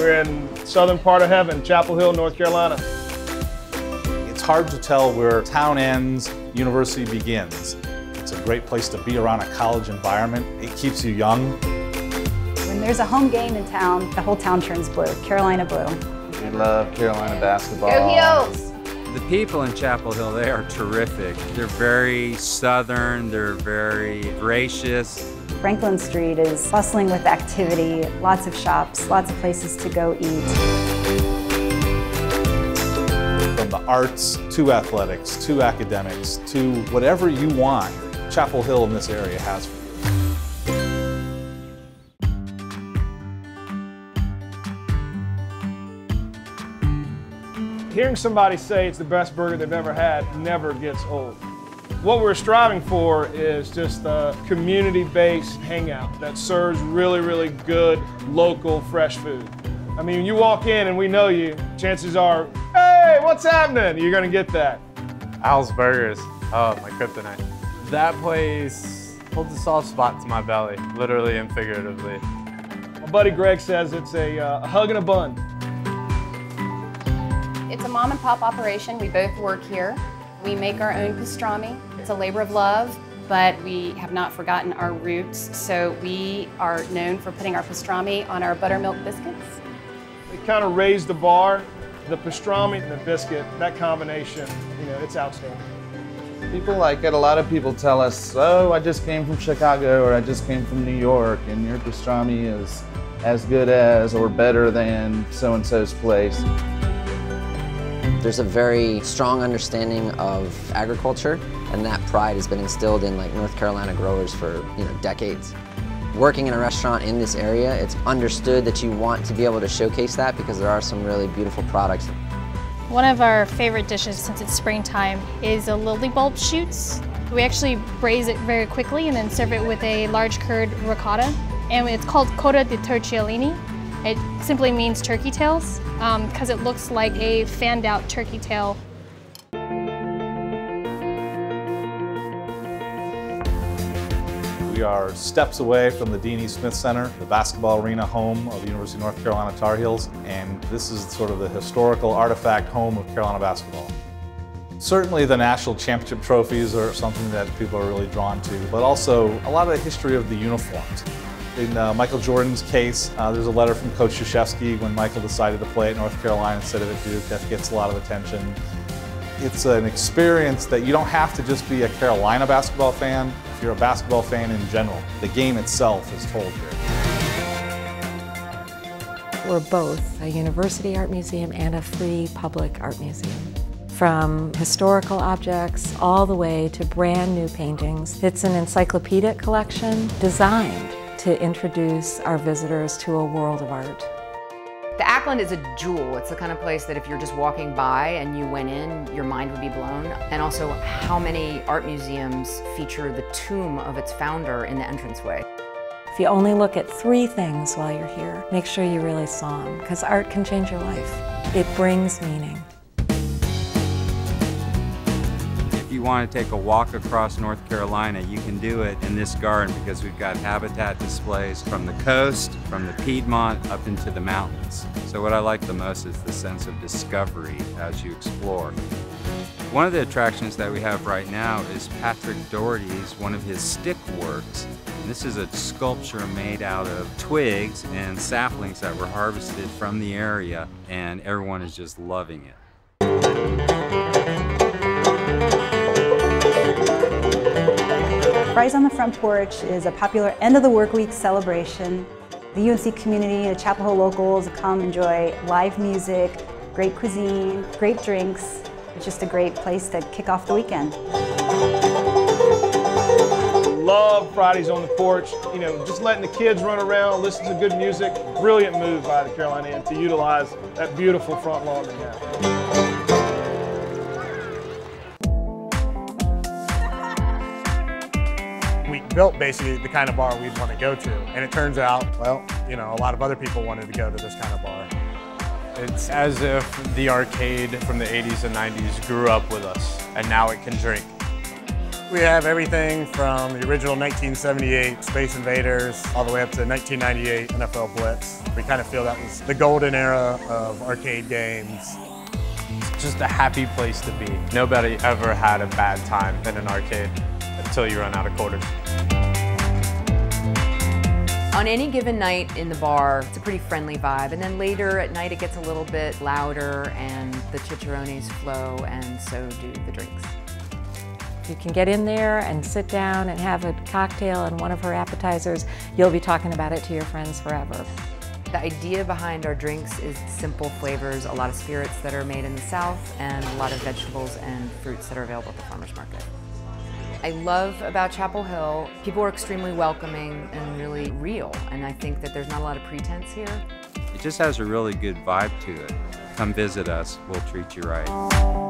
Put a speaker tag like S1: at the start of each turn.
S1: We're in southern part of heaven, Chapel Hill, North Carolina.
S2: It's hard to tell where town ends, university begins. It's a great place to be around a college environment. It keeps you young.
S3: When there's a home game in town, the whole town turns blue, Carolina blue.
S4: We love Carolina basketball.
S5: Go Heels!
S6: The people in Chapel Hill, they are terrific. They're very southern, they're very gracious.
S3: Franklin Street is bustling with activity, lots of shops, lots of places to go eat.
S2: From the arts to athletics to academics to whatever you want, Chapel Hill in this area has for you.
S1: Hearing somebody say it's the best burger they've ever had never gets old. What we're striving for is just a community-based hangout that serves really, really good, local, fresh food. I mean, you walk in and we know you, chances are, hey, what's happening? You're gonna get that.
S7: Al's Burgers, oh, my kryptonite. That place holds a soft spot to my belly, literally and figuratively.
S1: My buddy Greg says it's a hug and a bun.
S5: It's a mom and pop operation. We both work here. We make our own pastrami. It's a labor of love, but we have not forgotten our roots. So we are known for putting our pastrami on our buttermilk biscuits.
S1: They kind of raised the bar. The pastrami and the biscuit, that combination, you know, it's outstanding.
S4: People like it. A lot of people tell us, oh, I just came from Chicago or I just came from New York and your pastrami is as good as or better than so-and-so's place.
S8: There's a very strong understanding of agriculture, and that pride has been instilled in North Carolina growers for decades. Working in a restaurant in this area, it's understood that you want to be able to showcase that because there are some really beautiful products.
S9: One of our favorite dishes since it's springtime is a lily bulb shoots. We actually braise it very quickly and then serve it with a large curd ricotta, and it's called coda di torciolini. It simply means turkey tails because it looks like a fanned out turkey tail.
S2: We are steps away from the D.N.E. Smith Center, the basketball arena home of the University of North Carolina Tar Heels, and this is sort of the historical artifact home of Carolina basketball. Certainly the national championship trophies are something that people are really drawn to, but also a lot of the history of the uniforms. In Michael Jordan's case, there's a letter from Coach Krzyzewski when Michael decided to play at North Carolina instead of at Duke. That gets a lot of attention. It's an experience that you don't have to just be a Carolina basketball fan. If you're a basketball fan in general, the game itself is told here.
S10: We're both a university art museum and a free public art museum. From historical objects all the way to brand new paintings. It's an encyclopedic collection designed to introduce our visitors to a world of art.
S11: The ACKLAND is a jewel. It's the kind of place that if you're just walking by and you went in, your mind would be blown. And also, how many art museums feature the tomb of its founder in the entranceway?
S10: If you only look at 3 things while you're here, make sure you really saw them, because art can change your life. It brings meaning.
S6: If you want to take a walk across North Carolina, you can do it in this garden because we've got habitat displays from the coast, from the Piedmont, up into the mountains. So what I like the most is the sense of discovery as you explore. One of the attractions that we have right now is Patrick Doherty's, one of his stick works. And this is a sculpture made out of twigs and saplings that were harvested from the area, and everyone is just loving it.
S3: Fries on the Front Porch is a popular end of the work week celebration. The UNC community, the Chapel Hill locals come enjoy live music, great cuisine, great drinks. It's just a great place to kick off the weekend.
S1: Love Fridays on the porch. You know, just letting the kids run around, listen to good music. Brilliant move by the Carolina Inn to utilize that beautiful front lawn they have.
S12: We built basically the kind of bar we'd want to go to, and it turns out, well, you know, a lot of other people wanted to go to this kind of bar.
S7: It's as if the arcade from the 80s and 90s grew up with us, and now it can drink.
S12: We have everything from the original 1978 Space Invaders all the way up to 1998 NFL Blitz. We kind of feel that was the golden era of arcade games.
S7: It's just a happy place to be. Nobody ever had a bad time in an arcade until you run out of quarters.
S11: On any given night in the bar, it's a pretty friendly vibe, and then later at night it gets a little bit louder and the chicharrones flow, and so do the drinks.
S10: You can get in there and sit down and have a cocktail and one of her appetizers. You'll be talking about it to your friends forever.
S11: The idea behind our drinks is simple flavors, a lot of spirits that are made in the South, and a lot of vegetables and fruits that are available at the farmer's market. I love about Chapel Hill, people are extremely welcoming and really real, and I think that there's not a lot of pretense here.
S6: It just has a really good vibe to it. Come visit us, we'll treat you right.